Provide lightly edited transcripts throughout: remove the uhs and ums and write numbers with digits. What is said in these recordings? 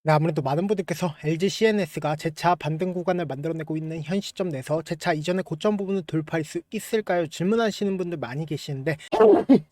네, 아무래도 많은 분들께서 LG CNS가 재차 반등 구간을 만들어내고 있는 현 시점 내서 재차 이전의 고점 부분을 돌파할 수 있을까요? 질문하시는 분들 많이 계시는데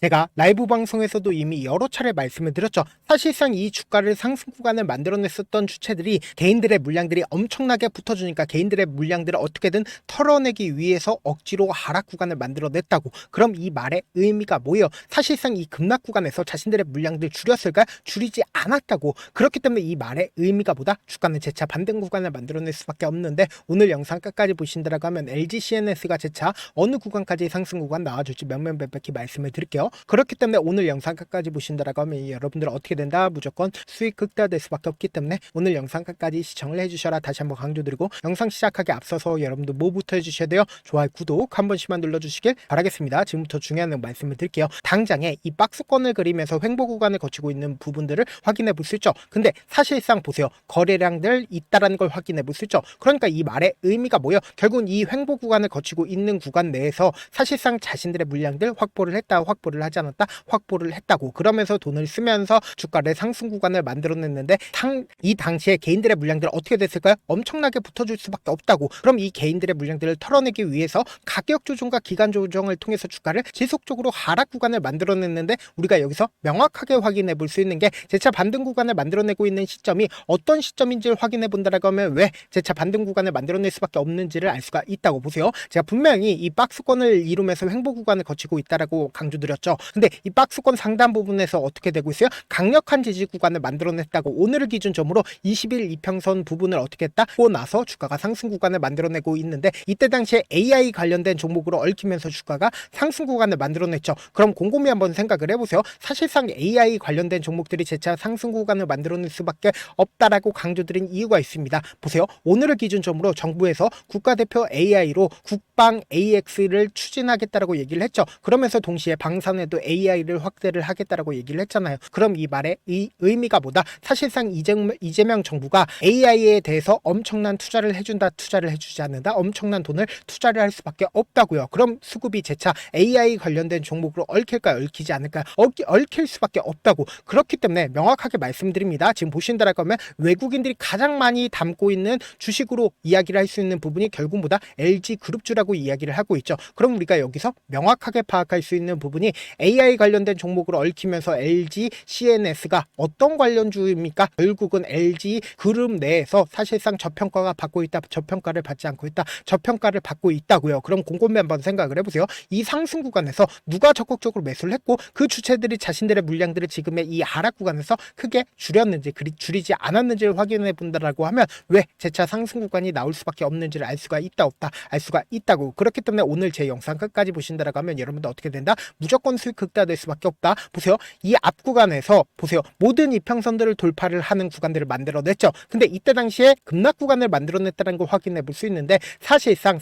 제가 라이브 방송에서도 이미 여러 차례 말씀을 드렸죠. 사실상 이 주가를 상승 구간을 만들어냈었던 주체들이 개인들의 물량들이 엄청나게 붙어주니까 개인들의 물량들을 어떻게든 털어내기 위해서 억지로 하락 구간을 만들어냈다고. 그럼 이 말의 의미가 뭐예요? 사실상 이 급락 구간에서 자신들의 물량들 줄였을까? 줄이지 않았다고. 그렇기 때문에 이 말의 의미가 보다 주가는 재차 반등 구간을 만들어낼 수밖에 없는데, 오늘 영상 끝까지 보신다라고 하면 LG CNS가 재차 어느 구간까지 상승 구간 나와줄지 명명백백히 말씀을 드릴게요. 그렇기 때문에 오늘 영상 끝까지 보신다라고 하면 여러분들 어떻게 된다? 무조건 수익 극대화될 수밖에 없기 때문에 오늘 영상 끝까지 시청을 해주셔라 다시 한번 강조드리고, 영상 시작하기 앞서서 여러분들 뭐부터 해주셔야 돼요? 좋아요, 구독 한 번씩만 눌러주시길 바라겠습니다. 지금부터 중요한 말씀을 드릴게요. 당장에 이 박스권을 그리면서 횡보 구간을 거치고 있는 부분들을 확인해 볼 수 있죠. 근데 사실상 보세요. 거래량들 있다라는 걸 확인해 볼 수 있죠. 그러니까 이 말의 의미가 뭐예요? 결국은 이 횡보 구간을 거치고 있는 구간 내에서 사실상 자신들의 물량들 확보를 했다, 확보를 하지 않았다, 확보를 했다고. 그러면서 돈을 쓰면서 주가를 상승 구간을 만들어냈는데, 이 당시에 개인들의 물량들 어떻게 됐을까요? 엄청나게 붙어줄 수밖에 없다고. 그럼 이 개인들의 물량들을 털어내기 위해서 가격 조정과 기간 조정을 통해서 주가를 지속적으로 하락 구간을 만들어냈는데, 우리가 여기서 명확하게 확인해 볼 수 있는 게 재차 반등 구간을 만들어내고 있는 시점이 어떤 시점인지를 확인해 본다라고 하면 왜 재차 반등 구간을 만들어낼 수밖에 없는지를 알 수가 있다고. 보세요. 제가 분명히 이 박스권을 이루면서 횡보 구간을 거치고 있다라고 강조드렸죠. 근데 이 박스권 상단 부분에서 어떻게 되고 있어요? 강력한 지지 구간을 만들어냈다고. 오늘을 기준점으로 20일 이평선 부분을 어떻게 했다? 고 나서 주가가 상승 구간을 만들어내고 있는데, 이때 당시에 AI 관련된 종목으로 얽히면서 주가가 상승 구간을 만들어냈죠. 그럼 곰곰이 한번 생각을 해보세요. 사실상 AI 관련된 종목들이 재차 상승 구간을 만들어낼 수밖에 없다라고 강조드린 이유가 있습니다. 보세요. 오늘을 기준점으로 정부에서 국가대표 AI로 국방 AX를 추진하겠다라고 얘기를 했죠. 그러면서 동시에 방산에도 AI를 확대를 하겠다라고 얘기를 했잖아요. 그럼 이 말의 의미가 뭐다? 사실상 이재명 정부가 AI에 대해서 엄청난 투자를 해준다, 투자를 해주지 않는다, 엄청난 돈을 투자를 할 수밖에 없다고요. 그럼 수급이 재차 AI 관련된 종목으로 얽힐까요? 얽히지 않을까요? 얽힐 수밖에 없다고. 그렇기 때문에 명확하게 말씀드립니다. 지금 보신다라고 하면 외국인들이 가장 많이 담고 있는 주식으로 이야기를 할 수 있는 부분이 결국 보다 LG 그룹주라고 이야기를 하고 있죠. 그럼 우리가 여기서 명확하게 파악할 수 있는 부분이 AI 관련된 종목으로 얽히면서 LG CNS가 어떤 관련주입니까? 결국은 LG 그룹 내에서 사실상 저평가가 받고 있다, 저평가를 받지 않고 있다, 저평가를 받고 있다고요. 그럼 곰곰이 한번 생각을 해보세요. 이 상승 구간에서 누가 적극적으로 매수를 했고, 그 주체들이 자신들의 물량들을 지금의 이 하락 구간에서 크게 줄였는지 줄이지 않았는지를 확인해 본다라고 하면 왜 재차 상승 구간이 나올 수밖에 없는지를 알 수가 있다, 없다? 알 수가 있다고. 그렇기 때문에 오늘 제 영상 끝까지 보신다라고 하면 여러분들 어떻게 된다? 무조건 수익 극대화될 수밖에 없다. 보세요. 이 앞 구간에서 보세요. 모든 이평선들을 돌파를 하는 구간들을 만들어냈죠. 근데 이때 당시에 급락 구간을 만들어냈다는 걸 확인해 볼 수 있는데, 사실상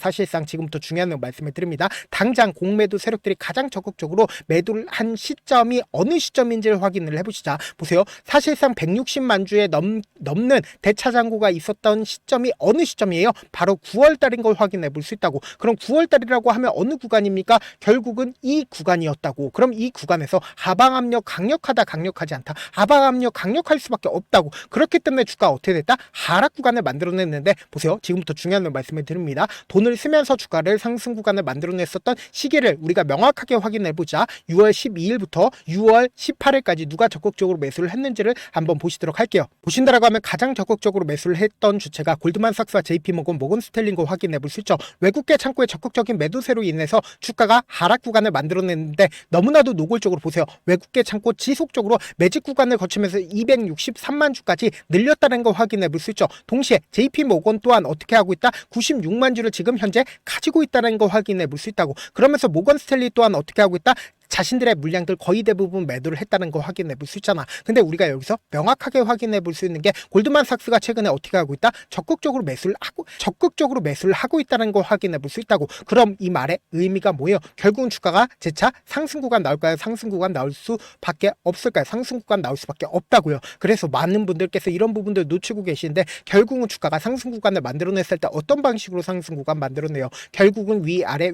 지금부터 중요한 말씀을 드립니다. 당장 공매도 세력들이 가장 적극적으로 매도를 한 시점이 어느 시점인지를 확인을 해보시자. 보세요. 사실상 160만 주에 넘는 대차장고가 있었던 시점이 어느 시점이에요? 바로 9월달인 걸 확인해 볼 수 있다고. 그럼 9월달이라고 하면 어느 구간입니까? 결국은 이 구간이었다고. 그럼 이 구간에서 하방 압력 강력하다, 강력하지 않다? 하방 압력 강력할 수밖에 없다고. 그렇기 때문에 주가가 어떻게 됐다? 하락 구간을 만들어냈는데, 보세요. 지금부터 중요한 말씀을 드립니다. 돈을 쓰면서 주가를 상승 구간을 만들어냈었던 시기를 우리가 명확하게 확인해 보자. 6월 12일부터 6월 18일까지 누가 적극적으로 매수를 했는지를 한번 보시도록 할게요. 보신다라고 하면 가장 적극적으로 매수를 했던 주체가 골드만삭스와 JP모건, 모건스탠리인 거 확인해 볼 수 있죠. 외국계 창구의 적극적인 매도세로 인해서 주가가 하락 구간을 만들어냈는데, 너무나도 노골적으로 보세요. 외국계 창고 지속적으로 매직 구간을 거치면서 263만 주까지 늘렸다는 거 확인해 볼 수 있죠. 동시에 JP모건 또한 어떻게 하고 있다? 96만 주를 지금 현재 가지고 있다는 거 확인해 볼 수 있다고. 그러면서 모건스탠리 또한 어떻게 하고 있다? 자신들의 물량들 거의 대부분 매도를 했다는 거 확인해 볼 수 있잖아. 근데 우리가 여기서 명확하게 확인해 볼 수 있는 게 골드만삭스가 최근에 어떻게 하고 있다? 적극적으로 매수를 하고 있다는 거 확인해 볼 수 있다고. 그럼 이 말의 의미가 뭐예요? 결국은 주가가 재차 상승 구간 나올까요? 상승 구간 나올 수밖에 없을까요? 상승 구간 나올 수밖에 없다고요. 그래서 많은 분들께서 이런 부분들 놓치고 계시는데, 결국은 주가가 상승 구간을 만들어냈을 때 어떤 방식으로 상승 구간 만들어내요? 결국은 위아래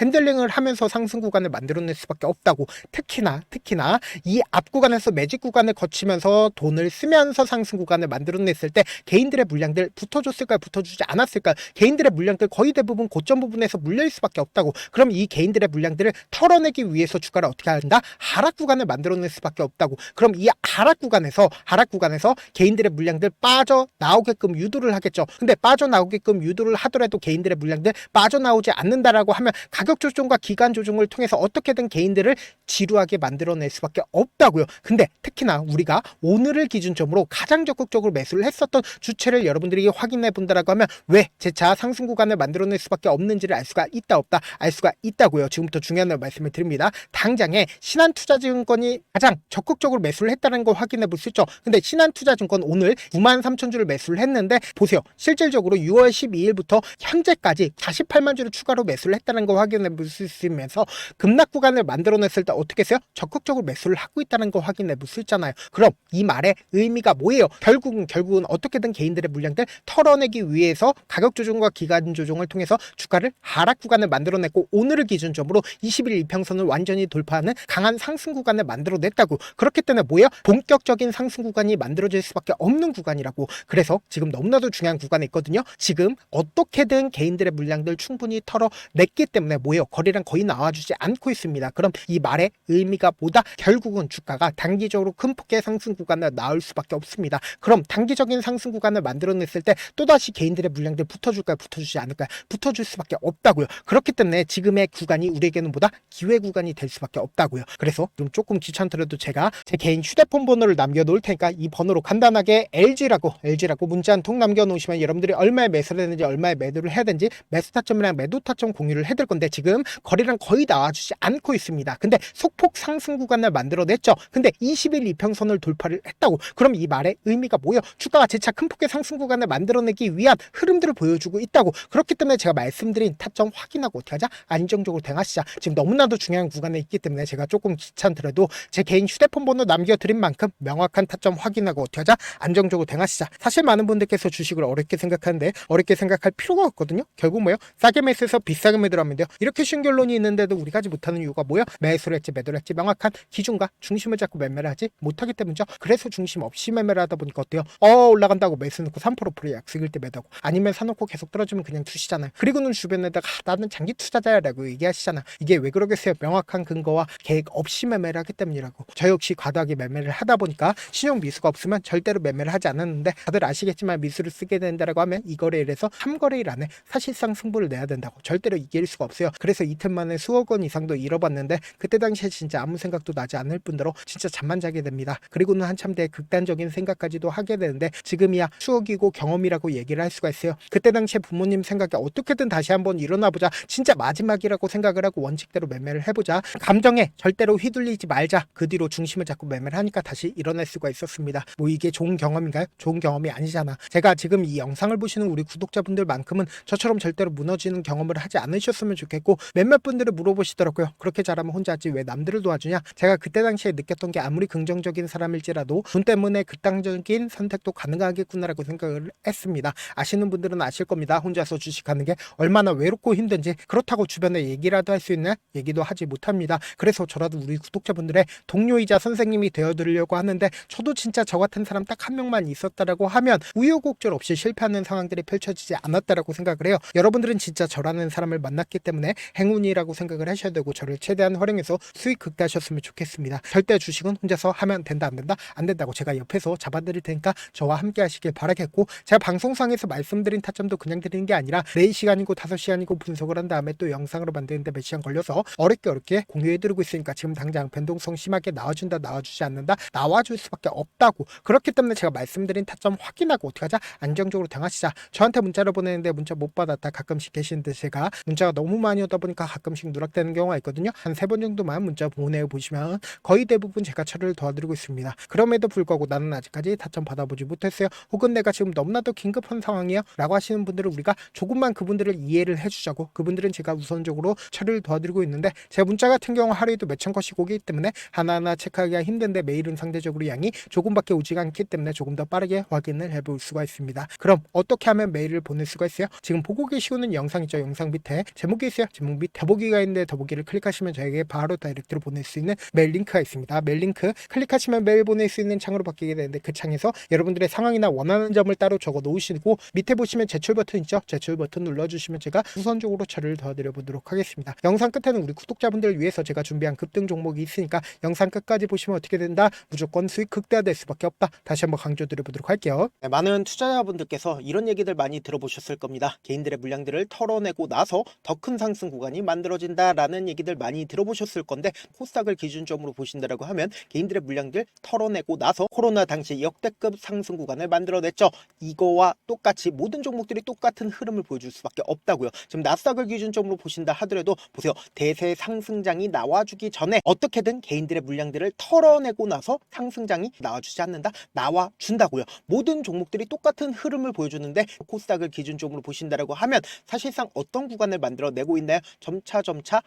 핸들링을 하면서 상승 구간을 만들어낼 수밖에 수밖에 없다고. 특히나 이 앞 구간에서 매직 구간을 거치면서 돈을 쓰면서 상승 구간을 만들어냈을 때 개인들의 물량들 붙어줬을까요? 붙어주지 않았을까요? 개인들의 물량들 거의 대부분 고점 부분에서 물릴 수밖에 없다고. 그럼 이 개인들의 물량들을 털어내기 위해서 주가를 어떻게 한다? 하락 구간을 만들어낼 수밖에 없다고. 그럼 이 하락 구간에서 개인들의 물량들 빠져나오게끔 유도를 하겠죠. 근데 빠져나오게끔 유도를 하더라도 개인들의 물량들 빠져나오지 않는다라고 하면 가격 조정과 기간 조정을 통해서 어떻게든 개인들을 지루하게 만들어낼 수밖에 없다고요. 근데 특히나 우리가 오늘을 기준점으로 가장 적극적으로 매수를 했었던 주체를 여러분들이 확인해 본다라고 하면 왜 재차 상승 구간을 만들어낼 수밖에 없는지를 알 수가 있다 없다? 알 수가 있다고요. 지금부터 중요한 말씀을 드립니다. 당장에 신한투자증권이 가장 적극적으로 매수를 했다는 걸 확인해 볼 수 있죠. 근데 신한투자증권 오늘 93,000주를 매수를 했는데 보세요. 실질적으로 6월 12일부터 현재까지 48만 주를 추가로 매수를 했다는 걸 확인해 볼 수 있으면서 급락 구간을 만들어냈을 때 어떻게 했어요? 적극적으로 매수를 하고 있다는 걸 확인해 볼 수 있잖아요. 그럼 이 말의 의미가 뭐예요? 결국은 어떻게든 개인들의 물량들 털어내기 위해서 가격 조정과 기간 조정을 통해서 주가를 하락 구간을 만들어냈고 오늘을 기준점으로 20일 이평선을 완전히 돌파하는 강한 상승 구간을 만들어냈다고. 그렇기 때문에 뭐예요? 본격적인 상승 구간이 만들어질 수밖에 없는 구간이라고. 그래서 지금 너무나도 중요한 구간에 있거든요. 지금 어떻게든 개인들의 물량들 충분히 털어냈기 때문에 뭐예요? 거래량 거의 나와주지 않고 있습니다. 그럼 이 말의 의미가 뭐다? 결국은 주가가 단기적으로 큰 폭의 상승 구간을 나올 수밖에 없습니다. 그럼 단기적인 상승 구간을 만들어냈을 때 또다시 개인들의 물량들 붙어줄까요? 붙어주지 않을까요? 붙어줄 수밖에 없다고요. 그렇기 때문에 지금의 구간이 우리에게는 뭐다? 기회 구간이 될 수밖에 없다고요. 그래서 좀 조금 귀찮더라도 제가 제 개인 휴대폰 번호를 남겨놓을 테니까 이 번호로 간단하게 LG라고 문자 한 통 남겨놓으시면 여러분들이 얼마에 매수를 했는지 얼마에 매도를 해야 되는지 매수 타점이랑 매도 타점 공유를 해드릴 건데 지금 거래량 거의 나와주지 않고 있습니다. 근데 속폭 상승 구간을 만들어냈죠. 근데 20일 이평선을 돌파를 했다고. 그럼 이 말의 의미가 뭐예요? 주가가 재차 큰 폭의 상승 구간을 만들어내기 위한 흐름들을 보여주고 있다고. 그렇기 때문에 제가 말씀드린 타점 확인하고 어떻게 하자? 안정적으로 대응하시자. 지금 너무나도 중요한 구간에 있기 때문에 제가 조금 귀찮더라도 제 개인 휴대폰 번호 남겨드린 만큼 명확한 타점 확인하고 어떻게 하자? 안정적으로 대응하시자. 사실 많은 분들께서 주식을 어렵게 생각하는데 어렵게 생각할 필요가 없거든요. 결국 뭐예요? 싸게 매수해서 비싸게 매도를 하면 돼요. 이렇게 쉬운 결론이 있는데도 우리가 하지 못하는 이유가 뭐예요? 매수를 했지 매도를 했지 명확한 기준과 중심을 잡고 매매를 하지 못하기 때문이죠. 그래서 중심 없이 매매를 하다 보니까 어때요? 올라간다고 매수 넣고 3% 약속일 때 매도하고 아니면 사놓고 계속 떨어지면 그냥 투시잖아요. 그리고는 주변에다가 나는 장기 투자자라고 얘기하시잖아. 이게 왜 그러겠어요? 명확한 근거와 계획 없이 매매를 하기 때문이라고. 저 역시 과도하게 매매를 하다 보니까 신용 미수가 없으면 절대로 매매를 하지 않았는데 다들 아시겠지만 미수를 쓰게 된다라고 하면 이 거래일에서 3거래일 안에 사실상 승부를 내야 된다고. 절대로 이길 수가 없어요. 그래서 이틀 만에 수억 원 이상도 잃어봤는데 그때 당시에 진짜 아무 생각도 나지 않을 뿐더러 진짜 잠만 자게 됩니다. 그리고는 한참 뒤에 극단적인 생각까지도 하게 되는데 지금이야 추억이고 경험이라고 얘기를 할 수가 있어요. 그때 당시에 부모님 생각에 어떻게든 다시 한번 일어나보자. 진짜 마지막이라고 생각을 하고 원칙대로 매매를 해보자. 감정에 절대로 휘둘리지 말자. 그 뒤로 중심을 잡고 매매를 하니까 다시 일어날 수가 있었습니다. 뭐 이게 좋은 경험인가요? 좋은 경험이 아니잖아. 제가 지금 이 영상을 보시는 우리 구독자분들만큼은 저처럼 절대로 무너지는 경험을 하지 않으셨으면 좋겠고 몇몇 분들은 물어보시더라고요. 그렇게 잘하면 혼자 하지 왜 남들을 도와주냐? 제가 그때 당시에 느꼈던 게 아무리 긍정적인 사람일지라도 돈 때문에 극단적인 선택도 가능하겠구나라고 생각을 했습니다. 아시는 분들은 아실 겁니다. 혼자서 주식하는 게 얼마나 외롭고 힘든지. 그렇다고 주변에 얘기라도 할 수 있냐? 얘기도 하지 못합니다. 그래서 저라도 우리 구독자분들의 동료이자 선생님이 되어드리려고 하는데 저도 진짜 저 같은 사람 딱 한 명만 있었다라고 하면 우여곡절 없이 실패하는 상황들이 펼쳐지지 않았다라고 생각을 해요. 여러분들은 진짜 저라는 사람을 만났기 때문에 행운이라고 생각을 하셔야 되고 저를 최대한 활용해서 수익 극대하셨으면 좋겠습니다. 절대 주식은 혼자서 하면 된다 안 된다? 안 된다고 제가 옆에서 잡아드릴 테니까 저와 함께 하시길 바라겠고 제가 방송상에서 말씀드린 타점도 그냥 드리는 게 아니라 4시간이고 5시간이고 분석을 한 다음에 또 영상으로 만드는데 몇 시간 걸려서 어렵게 공유해드리고 있으니까 지금 당장 변동성 심하게 나와준다 나와주지 않는다 나와줄 수밖에 없다고. 그렇기 때문에 제가 말씀드린 타점 확인하고 어떻게 하자? 안정적으로 대응하시자. 저한테 문자를 보내는데 문자 못 받았다 가끔씩 계시는데 제가 문자가 너무 많이 오다 보니까 가끔씩 누락되는 경우가 있거든요. 한 3번 정도만 문자 보내보시면 거의 대부분 제가 처리를 도와드리고 있습니다. 그럼에도 불구하고 나는 아직까지 타점 받아보지 못했어요. 혹은 내가 지금 너무나도 긴급한 상황이야 라고 하시는 분들은 우리가 조금만 그분들을 이해를 해주자고. 그분들은 제가 우선적으로 처리를 도와드리고 있는데 제 문자 같은 경우 하루에도 몇천 건씩 오기 때문에 하나하나 체크하기가 힘든데 메일은 상대적으로 양이 조금밖에 오지 않기 때문에 조금 더 빠르게 확인을 해볼 수가 있습니다. 그럼 어떻게 하면 메일을 보낼 수가 있어요? 지금 보고 계시는 영상 있죠? 영상 밑에 제목이 있어요. 제목 밑 더보기가 있는데 더보기를 클릭하시면 저희 저에게 바로 다이렉트로 보낼 수 있는 메일 링크가 있습니다. 메일 링크 클릭하시면 메일 보낼 수 있는 창으로 바뀌게 되는데 그 창에서 여러분들의 상황이나 원하는 점을 따로 적어 놓으시고 밑에 보시면 제출 버튼 있죠? 제출 버튼 눌러주시면 제가 우선적으로 처리를 도와드려 보도록 하겠습니다. 영상 끝에는 우리 구독자분들을 위해서 제가 준비한 급등 종목이 있으니까 영상 끝까지 보시면 어떻게 된다? 무조건 수익 극대화될 수밖에 없다. 다시 한번 강조드려 보도록 할게요. 네, 많은 투자자분들께서 이런 얘기들 많이 들어보셨을 겁니다. 개인들의 물량들을 털어내고 나서 더 큰 상승 구간이 만들어진다라는 얘기들 많이 들어보셨을 건데 코스닥을 기준점으로 보신다라고 하면 개인들의 물량들 털어내고 나서 코로나 당시 역대급 상승 구간을 만들어냈죠. 이거와 똑같이 모든 종목들이 똑같은 흐름을 보여줄 수밖에 없다고요. 지금 나스닥을 기준점으로 보신다 하더라도 보세요. 대세 상승장이 나와주기 전에 어떻게든 개인들의 물량들을 털어내고 나서 상승장이 나와주지 않는다? 나와준다고요. 모든 종목들이 똑같은 흐름을 보여주는데 코스닥을 기준점으로 보신다라고 하면 사실상 어떤 구간을 만들어내고 있나요? 점차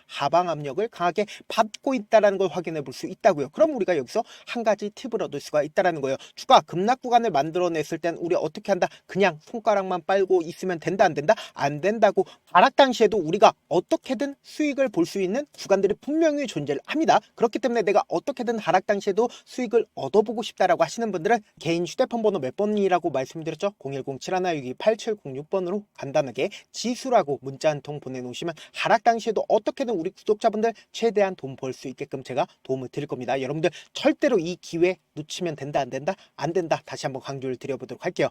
하방 압력을 강하게 받고 있다는 걸 확인해 볼 수 있다고요. 그럼 우리가 여기서 한 가지 팁을 얻을 수가 있다는 거예요. 주가 급락 구간을 만들어냈을 땐 우리 어떻게 한다? 그냥 손가락만 빨고 있으면 된다 안 된다? 안 된다고. 하락 당시에도 우리가 어떻게든 수익을 볼 수 있는 구간들이 분명히 존재를 합니다. 그렇기 때문에 내가 어떻게든 하락 당시에도 수익을 얻어보고 싶다라고 하시는 분들은 개인 휴대폰 번호 몇 번이라고 말씀드렸죠? 010-7162-8706번으로 간단하게 지수라고 문자 한 통 보내놓으시면 하락 당시에도 어떻게든 우리 구독자분들 최대한 돈 벌 수 있게끔 제가 도움을 드릴 겁니다. 여러분들 절대로 이 기회 놓치면 된다 안 된다? 안 된다. 다시 한번 강조를 드려보도록 할게요.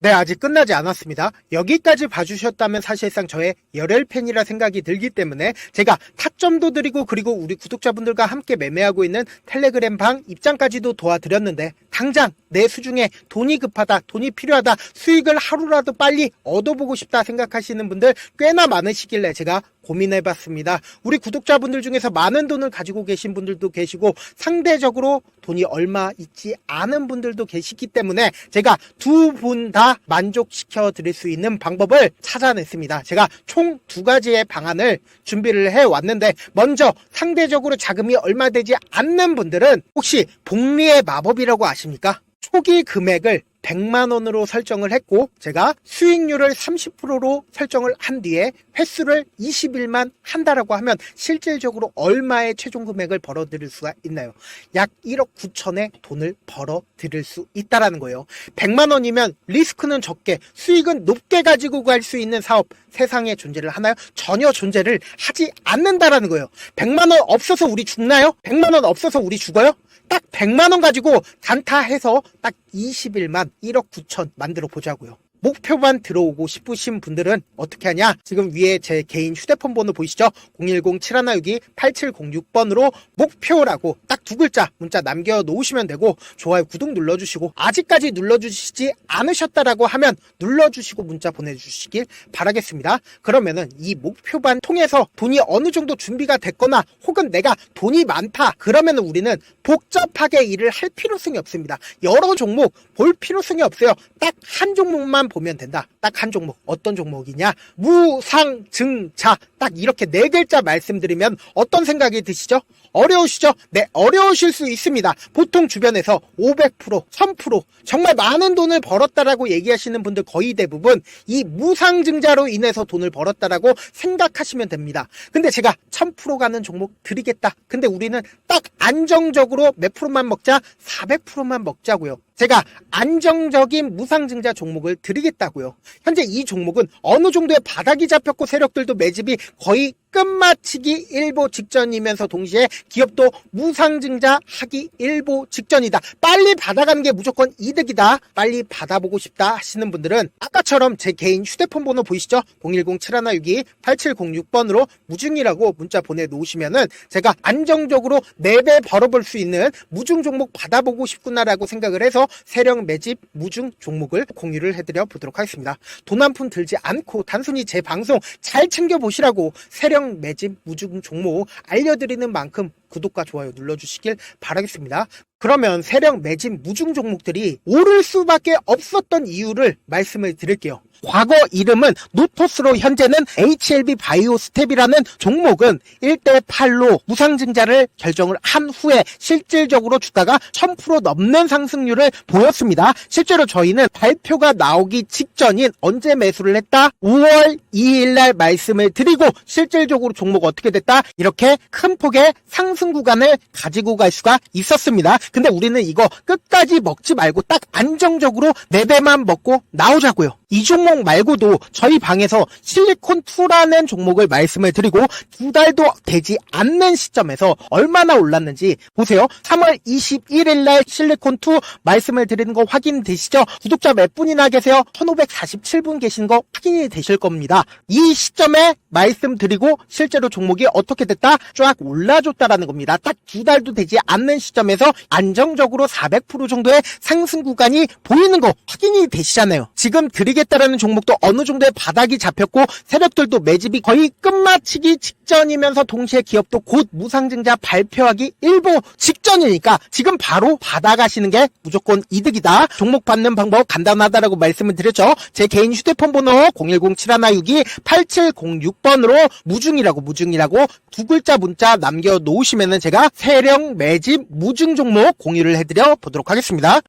네, 아직 끝나지 않았습니다. 여기까지 봐주셨다면 사실상 저의 열혈 팬이라 생각이 들기 때문에 제가 타점도 드리고 그리고 우리 구독자분들과 함께 매매하고 있는 텔레그램 방 입장까지도 도와드렸는데 당장 내 수중에 돈이 급하다, 돈이 필요하다, 수익을 하루라도 빨리 얻어보고 싶다 생각하시는 분들 꽤나 많으시길래 제가 고민해봤습니다. 우리 구독자분들 중에서 많은 돈을 가지고 계신 분들도 계시고 상대적으로 돈이 얼마 있지 않은 분들도 계시기 때문에 제가 두 분 다 만족시켜 드릴 수 있는 방법을 찾아냈습니다. 제가 총 두 가지의 방안을 준비를 해왔는데 먼저 상대적으로 자금이 얼마 되지 않는 분들은 혹시 복리의 마법이라고 아십니까? 초기 금액을 100만 원으로 설정을 했고 제가 수익률을 30%로 설정을 한 뒤에 횟수를 20일만 한다라고 하면 실질적으로 얼마의 최종 금액을 벌어들일 수가 있나요? 약 1억 9천의 돈을 벌어들일 수 있다라는 거예요. 100만 원이면 리스크는 적게 수익은 높게 가지고 갈 수 있는 사업 세상에 존재를 하나요? 전혀 존재를 하지 않는다라는 거예요. 100만 원 없어서 우리 죽나요? 100만 원 없어서 우리 죽어요? 딱 100만 원 가지고 단타해서 딱 20일만 1억 9천 만들어 보자고요. 목표만 들어오고 싶으신 분들은 어떻게 하냐? 지금 위에 제 개인 휴대폰 번호 보이시죠? 010-7162-8706번으로 목표라고 딱 두 글자 문자 남겨놓으시면 되고 좋아요, 구독 눌러주시고 아직까지 눌러주시지 않으셨다라고 하면 눌러주시고 문자 보내주시길 바라겠습니다. 그러면은 이 목표반 통해서 돈이 어느 정도 준비가 됐거나 혹은 내가 돈이 많다 그러면은 우리는 복잡하게 일을 할 필요성이 없습니다. 여러 종목 볼 필요성이 없어요. 딱 한 종목만 보면 된다. 딱 한 종목. 어떤 종목이냐? 무상증자. 딱 이렇게 네 글자 말씀드리면 어떤 생각이 드시죠? 어려우시죠? 네, 어려우실 수 있습니다. 보통 주변에서 500%, 1000% 정말 많은 돈을 벌었다라고 얘기하시는 분들 거의 대부분 이 무상증자로 인해서 돈을 벌었다라고 생각하시면 됩니다. 근데 제가 1000% 가는 종목 드리겠다. 근데 우리는 딱 안정적으로 몇 프로만 먹자? 400%만 먹자고요. 제가 안정적인 무상증자 종목을 드리겠다고요. 현재 이 종목은 어느 정도의 바닥이 잡혔고 세력들도 매집이 거의 끝마치기 일보 직전이면서 동시에 기업도 무상증자 하기 일보 직전이다. 빨리 받아가는 게 무조건 이득이다. 빨리 받아보고 싶다 하시는 분들은 아까처럼 제 개인 휴대폰 번호 보이시죠? 010-7162-8706번으로 무중이라고 문자 보내놓으시면은 제가 안정적으로 4배 벌어볼 수 있는 무중 종목 받아보고 싶구나라고 생각을 해서 세력 매집 무중 종목을 공유를 해드려 보도록 하겠습니다. 돈 한 푼 들지 않고 단순히 제 방송 잘 챙겨보시라고 세력 매집 무중 종목 알려드리는 만큼 구독과 좋아요 눌러주시길 바라겠습니다. 그러면 세력 매집 무중 종목들이 오를 수밖에 없었던 이유를 말씀을 드릴게요. 과거 이름은 노토스로 현재는 HLB 바이오스텝이라는 종목은 1대8로 무상증자를 결정을 한 후에 실질적으로 주가가 1000% 넘는 상승률을 보였습니다. 실제로 저희는 발표가 나오기 직전인 언제 매수를 했다? 5월 2일 날 말씀을 드리고 실질적으로 종목 어떻게 됐다? 이렇게 큰 폭의 상승 구간을 가지고 갈 수가 있었습니다. 근데 우리는 이거 끝까지 먹지 말고 딱 안정적으로 4배만 먹고 나오자고요. 이 종목 말고도 저희 방에서 실리콘2라는 종목을 말씀을 드리고 2달도 되지 않는 시점에서 얼마나 올랐는지 보세요. 3월 21일 날 실리콘2 말씀을 드리는 거 확인되시죠? 구독자 몇 분이나 계세요? 1547분 계신 거 확인이 되실 겁니다. 이 시점에 말씀드리고 실제로 종목이 어떻게 됐다? 쫙 올라줬다라는 겁니다. 딱 2달도 되지 않는 시점에서 안정적으로 400% 정도의 상승 구간이 보이는 거 확인이 되시잖아요. 지금 드리겠다라는 종목도 어느 정도의 바닥이 잡혔고 세력들도 매집이 거의 끝마치기 직전이면서 동시에 기업도 곧 무상증자 발표하기 일보 직전이니까 지금 바로 받아가시는 게 무조건 이득이다. 종목 받는 방법 간단하다라고 말씀을 드렸죠. 제 개인 휴대폰 번호 010-7162-8706번으로 무중이라고 두 글자 문자 남겨놓으시면은 제가 세력 매집 무중 종목 공유를 해드려 보도록 하겠습니다.